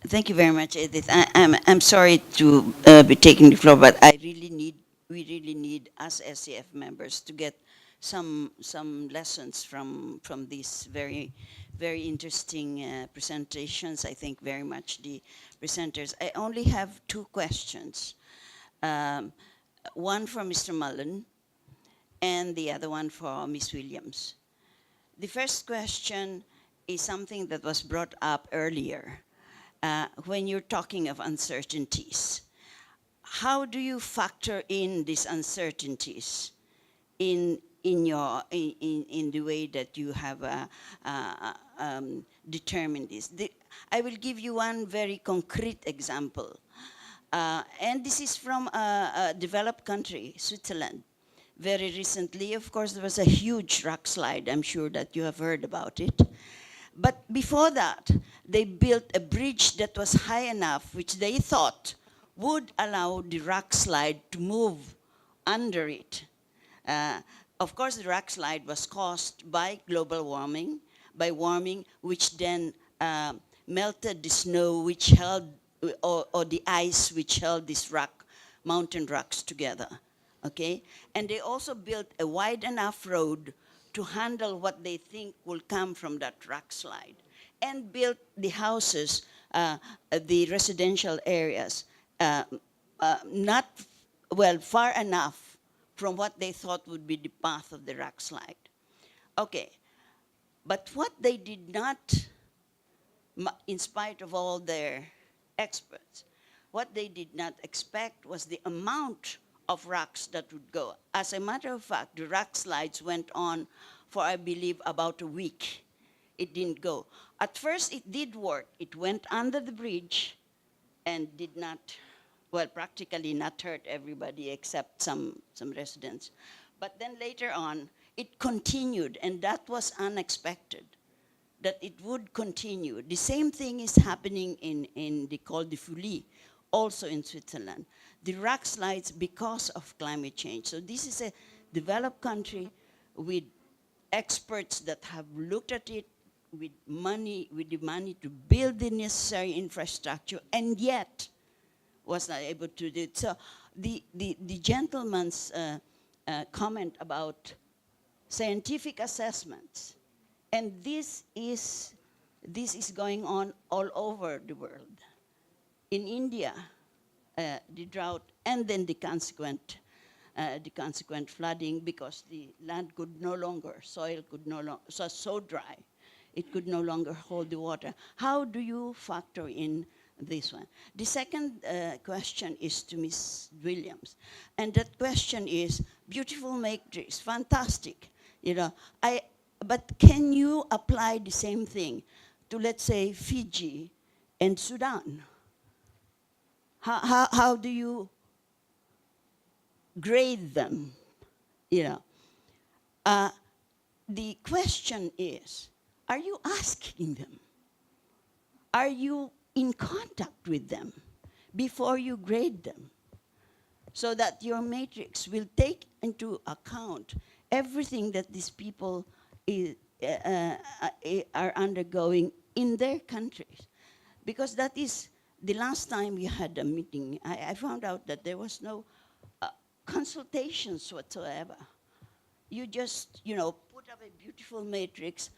Thank you very much, Edith. I'm sorry to be taking the floor, but we really need us SCF members to get some lessons from these very interesting presentations. I think very much the presenters. I only have two questions. Um, one for Mr. Mullen and the other one for Ms. Williams. The first question is something that was brought up earlier. When you're talking of uncertainties, how do you factor in these uncertainties in the way that you have determined this? I will give you one very concrete example, and this is from a developed country, Switzerland. Very recently, of course, there was a huge rock slide. I'm sure that you have heard about it. But before that, they built a bridge that was high enough, which they thought would allow the rock slide to move under it. Of course, the rock slide was caused by global warming, which then melted the snow which held, or the ice which held these mountain rocks together. Okay? And they also built a wide enough road to handle what they think will come from that rock slide, and built the houses, the residential areas, not, well, far enough from what they thought would be the path of the rock slide. Okay, but what they did not, in spite of all their experts, what they did not expect was the amount of rocks that would go. As a matter of fact, the rock slides went on for, I believe, about a week. It didn't go. At first, it did work. It went under the bridge and did not, well, practically not hurt everybody except some residents. But then later on, it continued, and that was unexpected, that it would continue. The same thing is happening in the Col de Fouilly, also in Switzerland. The rock slides because of climate change. So this is a developed country with experts that have looked at it, with the money to build the necessary infrastructure, and yet was not able to do it. So the gentleman's comment about scientific assessments, and this is going on all over the world. In India, the drought, and then the consequent flooding, because the land could no longer, soil could no longer, so dry, it could no longer hold the water. How do you factor in this one? The second question is to Ms. Williams, and that question is, beautiful matrix, fantastic, you know. But can you apply the same thing to, let's say, Fiji and Sudan? How do you grade them? You know, the question is, are you asking them? Are you in contact with them before you grade them, so that your matrix will take into account everything that these people are undergoing in their countries? Because that is, the last time we had a meeting, I found out that there was no consultations whatsoever. You just, you know, put up a beautiful matrix,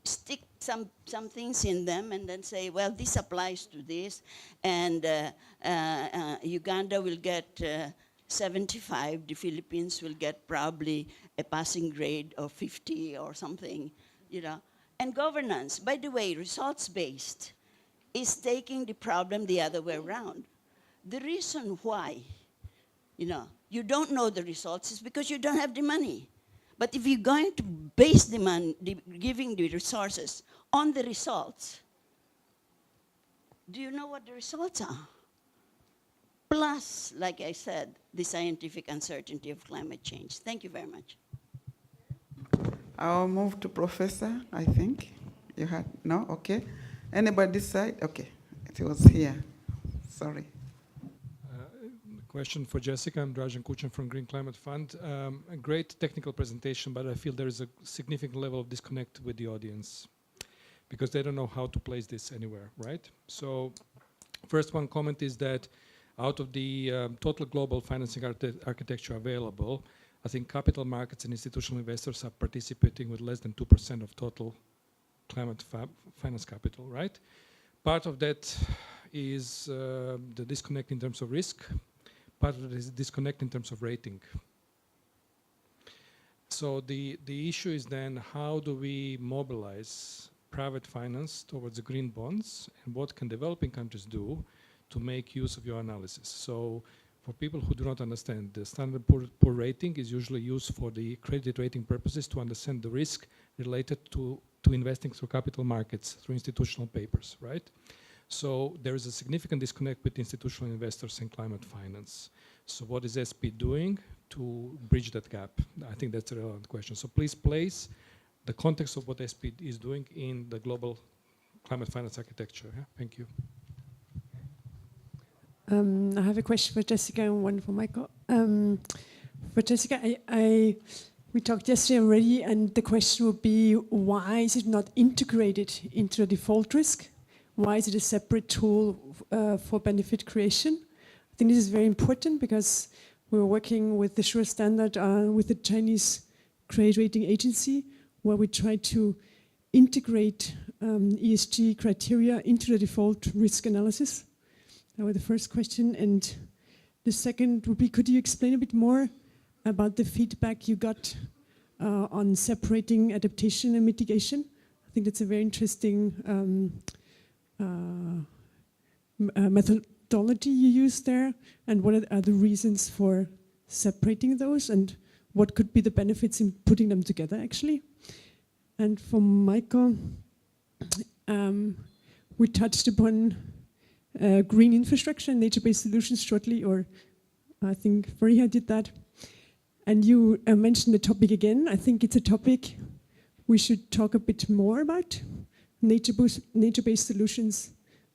stick some things in them, and then say, well, this applies to this, and Uganda will get 75, the Philippines will get probably a passing grade of 50 or something, you know. And governance, by the way, results-based, is taking the problem the other way around. The reason why, you know, you don't know the results is because you don't have the money. But if you're going to base the money, giving the resources on the results, do you know what the results are? Plus, like I said, the scientific uncertainty of climate change. Thank you very much. I'll move to Professor, I think. You had, no? Okay. Anybody this side? Okay. It was here. Sorry. Question for Jessica. I'm Dražen Kuchan from Green Climate Fund. A great technical presentation, but I feel there is a significant level of disconnect with the audience. because they don't know how to place this anywhere, right? So first one comment is that out of the total global financing architecture available, I think capital markets and institutional investors are participating with less than 2% of total climate finance capital, right? Part of that is the disconnect in terms of risk. Part of it is disconnect in terms of rating. So the issue is then, how do we mobilize private finance towards the green bonds, and what can developing countries do to make use of your analysis? So for people who do not understand, the Standard Poor rating is usually used for the credit rating purposes to understand the risk related to investing through capital markets, through institutional papers, right? So there is a significant disconnect with institutional investors in climate finance. So what is SP doing to bridge that gap? I think that's a relevant question. So please place the context of what SP is doing in the global climate finance architecture. Yeah? Thank you. I have a question for Jessica and one for Michael. For Jessica, we talked yesterday already, and the question would be, why is it not integrated into the default risk? Why is it a separate tool for benefit creation? I think this is very important because we're working with the Sure Standard with the Chinese credit rating agency, where we try to integrate ESG criteria into the default risk analysis. That was the first question. And the second would be, could you explain a bit more about the feedback you got on separating adaptation and mitigation? I think that's a very interesting methodology you use there. And what are the reasons for separating those? And what could be the benefits in putting them together, actually? And for Michael, we touched upon green infrastructure and nature-based solutions shortly, or I think Fariha did that. And you mentioned the topic again. I think it's a topic we should talk a bit more about, nature-based solutions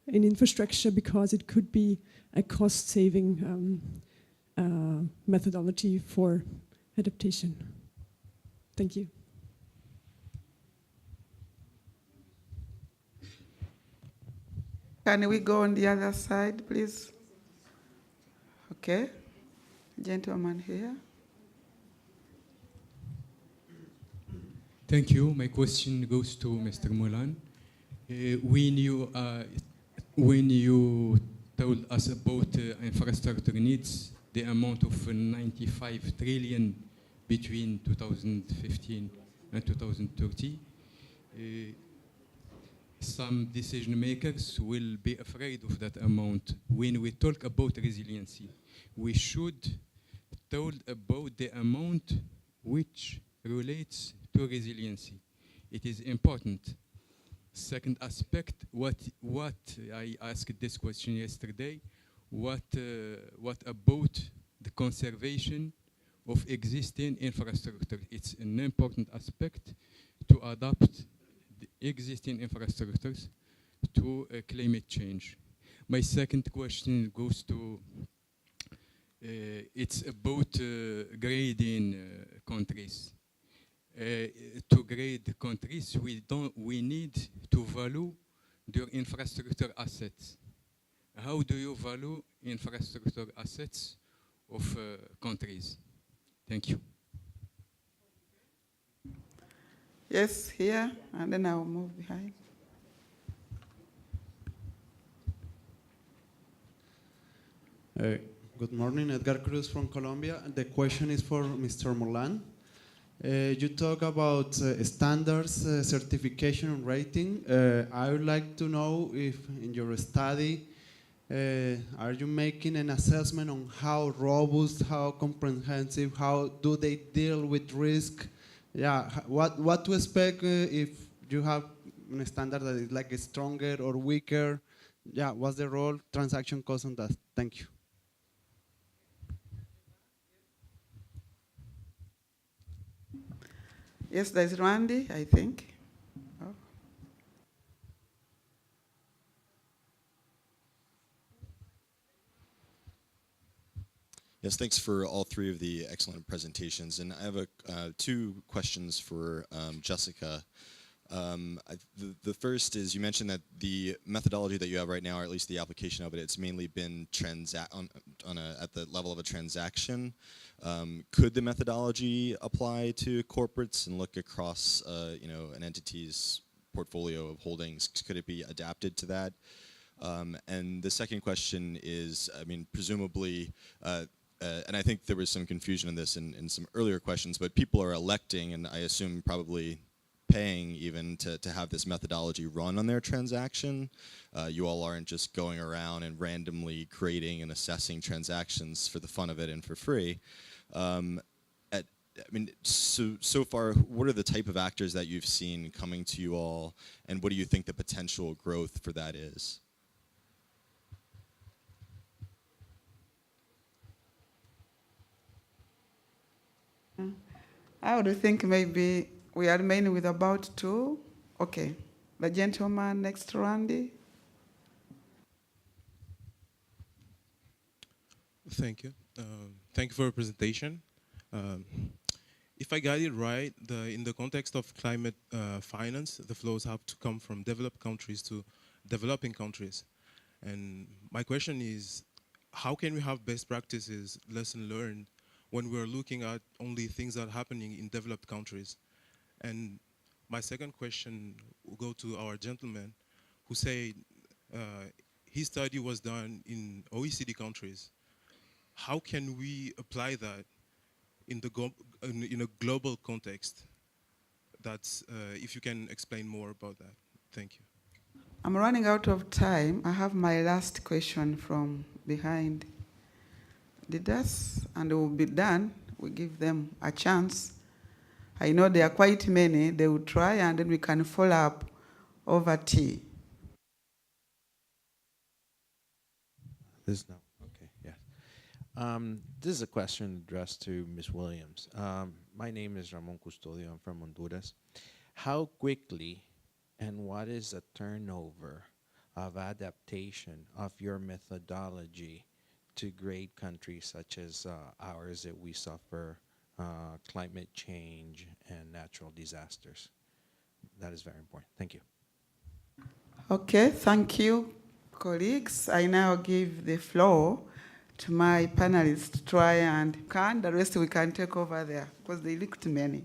in infrastructure, because it could be a cost-saving methodology for adaptation. Thank you. Can we go on the other side, please? Okay. Gentleman here. Thank you. My question goes to Mr. Moulin. When you told us about infrastructure needs, the amount of 95 trillion between 2015 and 2030, some decision makers will be afraid of that amount. When we talk about resiliency, we should talk about the amount which relates to resiliency. It is important. Second aspect, what I asked this question yesterday, what about the conservation of existing infrastructure? It's an important aspect to adapt the existing infrastructures to climate change. My second question goes to, it's about grading countries. To grade countries, we need to value their infrastructure assets. How do you value infrastructure assets of countries? Thank you. Yes, here, and then I'll move behind. Good morning, Edgar Cruz from Colombia. The question is for Mr. Moulin. You talk about standards, certification, and rating. I would like to know if in your study, are you making an assessment on how robust, how comprehensive, how do they deal with risk? Yeah, what to expect if you have a standard that is like stronger or weaker? Yeah, what's the role, transaction cost on that? Thank you. Yes, there's Randy, I think. Oh. Yes, thanks for all three of the excellent presentations. And I have two questions for Jessica. The first is you mentioned that the methodology that you have right now, or at least the application of it, it's mainly been at the level of a transaction. Could the methodology apply to corporates and look across an entity's portfolio of holdings? Could it be adapted to that? And the second question is, I mean, presumably, and I think there was some confusion in this in some earlier questions, but people are electing, and I assume probably paying even to have this methodology run on their transaction. You all aren't just going around and randomly creating and assessing transactions for the fun of it and for free. So far, what are the type of actors that you've seen coming to you all, and what do you think the potential growth for that is? I would think maybe we are remaining with about 2. Okay. The gentleman next to Randy. Thank you. Thank you for your presentation. If I got it right, in the context of climate finance, the flows have to come from developed countries to developing countries. And my question is, how can we have best practices, lesson learned, when we're looking at only things that are happening in developed countries? And my second question will go to our gentleman who said his study was done in OECD countries. How can we apply that in a global context? That's, if you can explain more about that. Thank you. I'm running out of time. I have my last question from behind the desk, and it will be done. We give them a chance. I know there are quite many. They will try, and then we can follow up over tea. This no. Okay, yeah. This is a question addressed to Ms. Williams. My name is Ramon Custodio. I'm from Honduras. How quickly and what is the turnover of adaptation of your methodology to great countries such as ours that we suffer climate change and natural disasters? That is very important. Thank you. Okay, thank you, colleagues. I now give the floor to my panelists to try and the rest we can take over there because they looked many.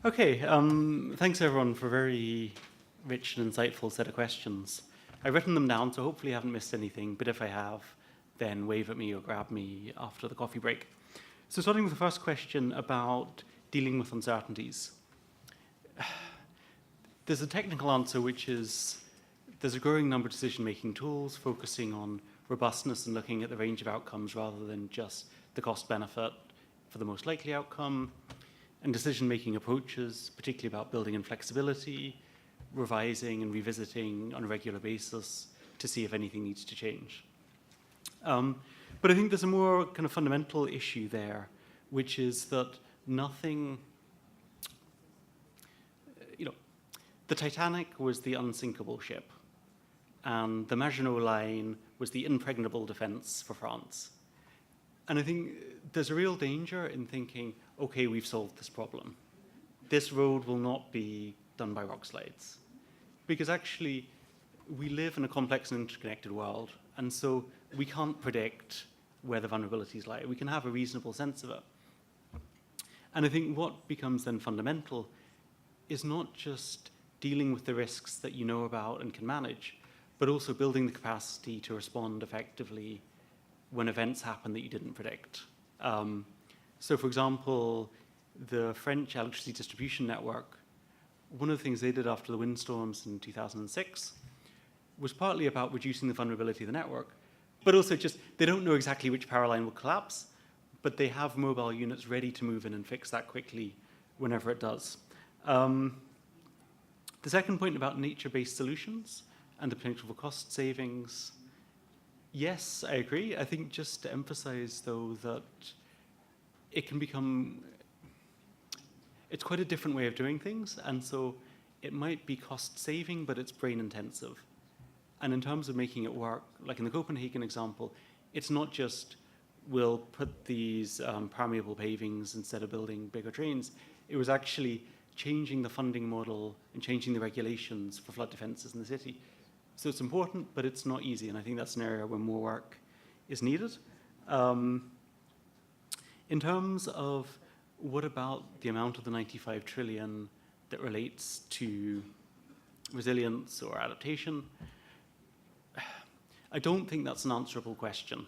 Okay, thanks everyone for a very rich and insightful set of questions. I've written them down, so hopefully I haven't missed anything, but if I have, then wave at me or grab me after the coffee break. So starting with the first question about dealing with uncertainties. There's a technical answer, which is there's a growing number of decision-making tools focusing on robustness and looking at the range of outcomes rather than just the cost-benefit for the most likely outcome, and decision-making approaches, particularly about building in flexibility, revising and revisiting on a regular basis to see if anything needs to change. But I think there's a more kind of fundamental issue there, which is that nothing, the Titanic was the unsinkable ship, and the Maginot Line was the impregnable defense for France. And I think there's a real danger in thinking, okay, we've solved this problem. This road will not be done by rock slides. Because actually, we live in a complex and interconnected world, and so we can't predict where the vulnerabilities lie. We can have a reasonable sense of it. And I think what becomes then fundamental is not just dealing with the risks that you know about and can manage, but also building the capacity to respond effectively when events happen that you didn't predict. So for example, the French electricity distribution network, one of the things they did after the windstorms in 2006 was partly about reducing the vulnerability of the network, but also just they don't know exactly which power line will collapse, but they have mobile units ready to move in and fix that quickly whenever it does. The second point about nature-based solutions and the potential for cost savings, yes, I agree. I think just to emphasize, though, that it can become, it's quite a different way of doing things, and so it might be cost-saving, but it's brain-intensive. And in terms of making it work, like in the Copenhagen example, it's not just we'll put these permeable pavings instead of building bigger trains. It was actually changing the funding model and changing the regulations for flood defences in the city. So it's important, but it's not easy, and I think that's an area where more work is needed. In terms of what about the amount of the 95 trillion that relates to resilience or adaptation, I don't think that's an answerable question.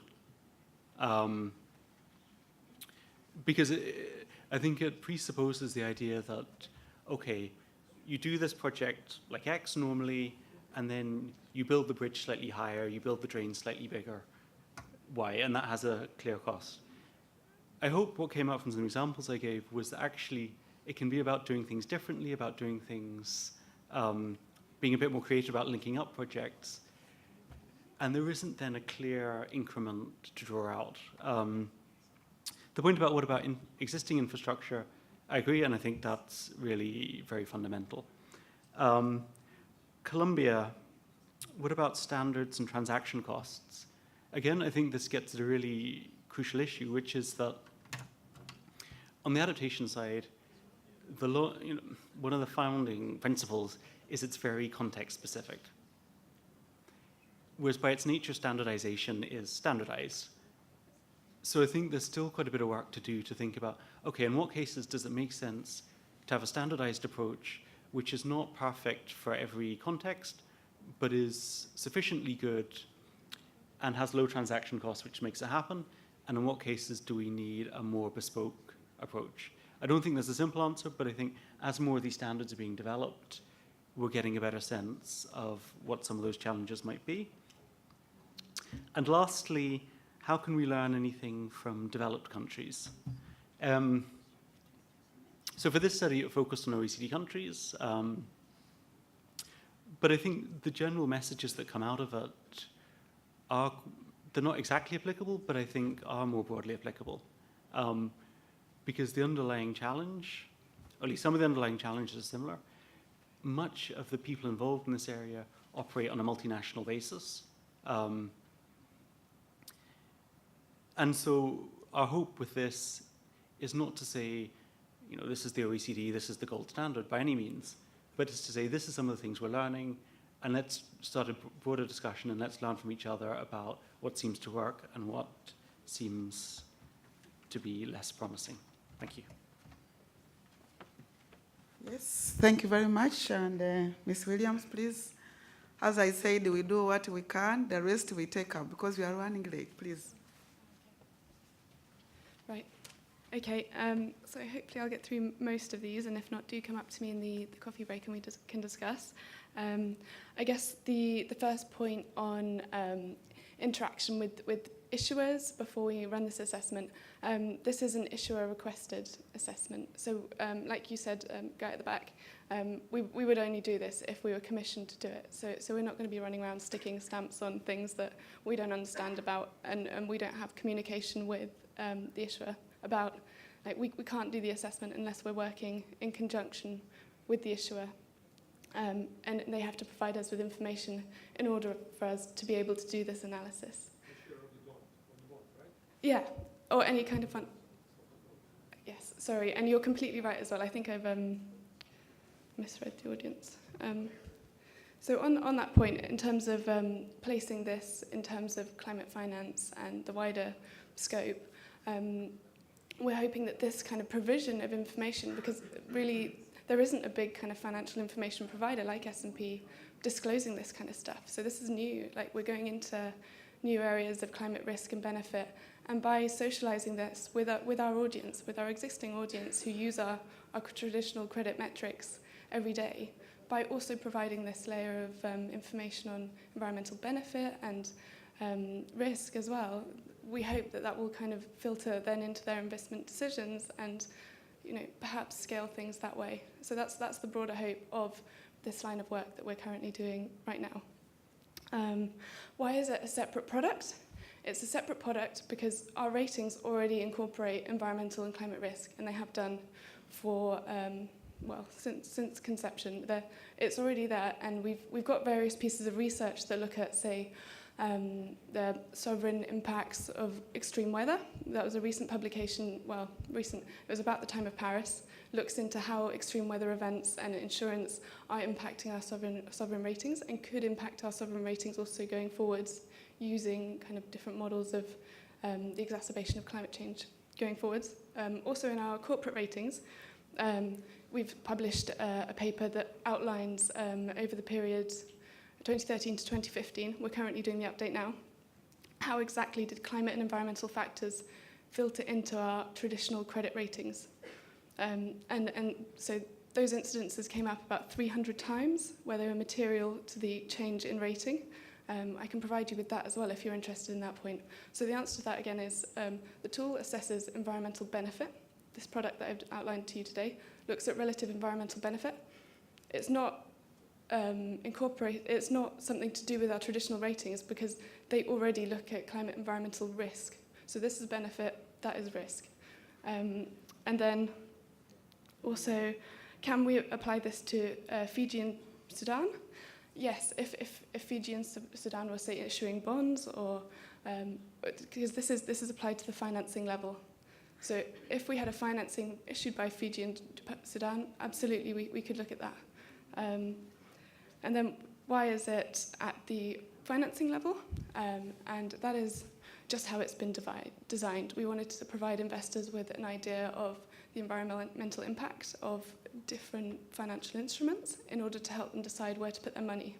Because I think it presupposes the idea that, okay, you do this project like X normally, and then you build the bridge slightly higher, you build the drain slightly bigger, Y, and that has a clear cost. I hope what came out from some examples I gave was that actually it can be about doing things differently, about doing things, being a bit more creative about linking up projects, and there isn't then a clear increment to draw out. The point about what about existing infrastructure, I agree, and I think that's really very fundamental. Colombia, what about standards and transaction costs? Again, I think this gets at a really crucial issue, which is that on the adaptation side, the law, one of the founding principles is it's very context specific. Whereas by its nature, standardization is standardized. So I think there's still quite a bit of work to do to think about, okay, in what cases does it make sense to have a standardized approach which is not perfect for every context, but is sufficiently good and has low transaction costs, which makes it happen? And in what cases do we need a more bespoke approach? I don't think there's a simple answer, but I think as more of these standards are being developed, we're getting a better sense of what some of those challenges might be. And lastly, how can we learn anything from developed countries? So for this study, it focused on OECD countries. But I think the general messages that come out of it are, they're not exactly applicable, but I think are more broadly applicable. Because the underlying challenge, or at least some of the underlying challenges are similar. Much of the people involved in this area operate on a multinational basis. And so our hope with this is not to say, this is the OECD, this is the gold standard by any means, but it's to say this is some of the things we're learning, and let's start a broader discussion and let's learn from each other about what seems to work and what seems to be less promising. Thank you. Yes, thank you very much. And Ms. Williams, please. As I said, we do what we can, the rest we take up because we are running late, please. Right. Okay, so hopefully I'll get through most of these, and if not, do come up to me in the coffee break and we can discuss. I guess the first point on interaction with issuers before we run this assessment, this is an issuer-requested assessment. So like you said, guy at the back, we would only do this if we were commissioned to do it. So we're not going to be running around sticking stamps on things that we don't understand about, and we don't have communication with the issuer about, like, we can't do the assessment unless we're working in conjunction with the issuer, and they have to provide us with information in order for us to be able to do this analysis. Yeah, or any kind of fund. Yes, sorry, and you're completely right as well. I think I've misread the audience. So on that point, in terms of placing this in terms of climate finance and the wider scope, we're hoping that this kind of provision of information, because really there isn't a big kind of financial information provider like S&P disclosing this kind of stuff. So this is new, like we're going into new areas of climate risk and benefit. And by socializing this with our audience, with our existing audience who use our traditional credit metrics every day, by also providing this layer of information on environmental benefit and risk as well, we hope that will kind of filter then into their investment decisions and, perhaps scale things that way. So that's the broader hope of this line of work that we're currently doing right now. Why is it a separate product? It's a separate product because our ratings already incorporate environmental and climate risk, and they have done for since conception. It's already there, and we've got various pieces of research that look at, say, the sovereign impacts of extreme weather. That was a recent publication, well, recent, it was about the time of Paris, looks into how extreme weather events and insurance are impacting our sovereign ratings and could impact our sovereign ratings also going forwards using kind of different models of the exacerbation of climate change going forwards. Also in our corporate ratings, we've published a paper that outlines over the period 2013 to 2015, we're currently doing the update now, how exactly did climate and environmental factors filter into our traditional credit ratings? And so those incidences came up about 300 times, where they were material to the change in rating. I can provide you with that as well if you're interested in that point. So the answer to that again is the tool assesses environmental benefit. This product that I've outlined to you today looks at relative environmental benefit. It's not it's not something to do with our traditional ratings because they already look at climate environmental risk. So this is benefit, that is risk. And then also, can we apply this to Fiji and Sudan? Yes, if Fiji and Sudan were, say, issuing bonds, or because this is applied to the financing level. So if we had a financing issued by Fiji and Sudan, absolutely we could look at that. And then why is it at the financing level? And that is just how it's been designed. We wanted to provide investors with an idea of the environmental impact of different financial instruments in order to help them decide where to put their money.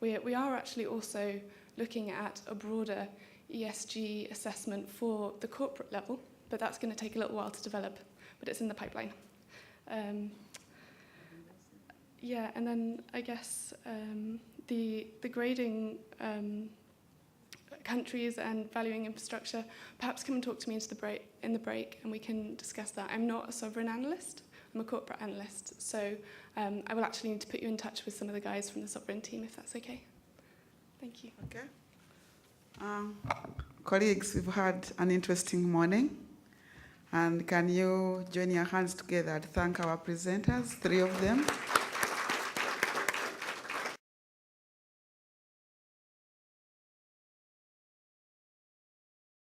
We are actually also looking at a broader ESG assessment for the corporate level, but that's going to take a little while to develop, but it's in the pipeline. Yeah, and then I guess the grading countries and valuing infrastructure, perhaps come and talk to me in the break and we can discuss that. I'm not a sovereign analyst, I'm a corporate analyst, so I will actually need to put you in touch with some of the guys from the sovereign team if that's okay. Thank you. Okay. Colleagues, we've had an interesting morning. And can you join your hands together to thank our presenters, 3 of them?